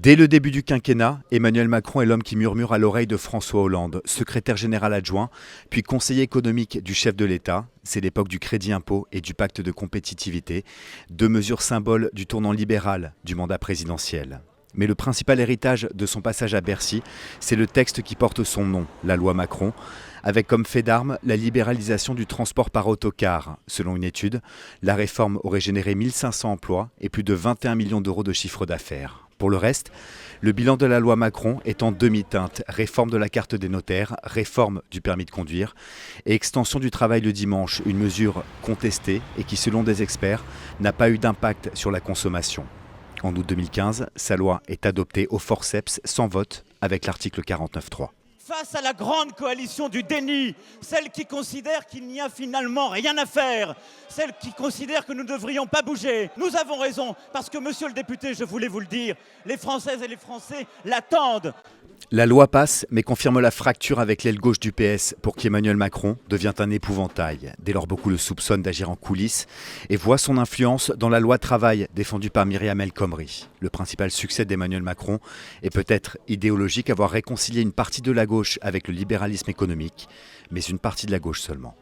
Dès le début du quinquennat, Emmanuel Macron est l'homme qui murmure à l'oreille de François Hollande, secrétaire général adjoint, puis conseiller économique du chef de l'État. C'est l'époque du crédit impôt et du pacte de compétitivité, deux mesures symboles du tournant libéral du mandat présidentiel. Mais le principal héritage de son passage à Bercy, c'est le texte qui porte son nom, la loi Macron, avec comme fait d'armes la libéralisation du transport par autocar. Selon une étude, la réforme aurait généré 1500 emplois et plus de 21 millions d'euros de chiffre d'affaires. Pour le reste, le bilan de la loi Macron est en demi-teinte. Réforme de la carte des notaires, réforme du permis de conduire et extension du travail le dimanche, une mesure contestée et qui, selon des experts, n'a pas eu d'impact sur la consommation. En août 2015, sa loi est adoptée au forceps sans vote avec l'article 49.3. Face à la grande coalition du déni, celle qui considère qu'il n'y a finalement rien à faire, celle qui considère que nous ne devrions pas bouger, nous avons raison, parce que, monsieur le député, je voulais vous le dire, les Françaises et les Français l'attendent. La loi passe, mais confirme la fracture avec l'aile gauche du PS pour qui Emmanuel Macron devient un épouvantail. Dès lors, beaucoup le soupçonnent d'agir en coulisses et voient son influence dans la loi travail défendue par Myriam El Khomri. Le principal succès d'Emmanuel Macron est peut-être idéologique, avoir réconcilié une partie de la gauche avec le libéralisme économique, mais une partie de la gauche seulement.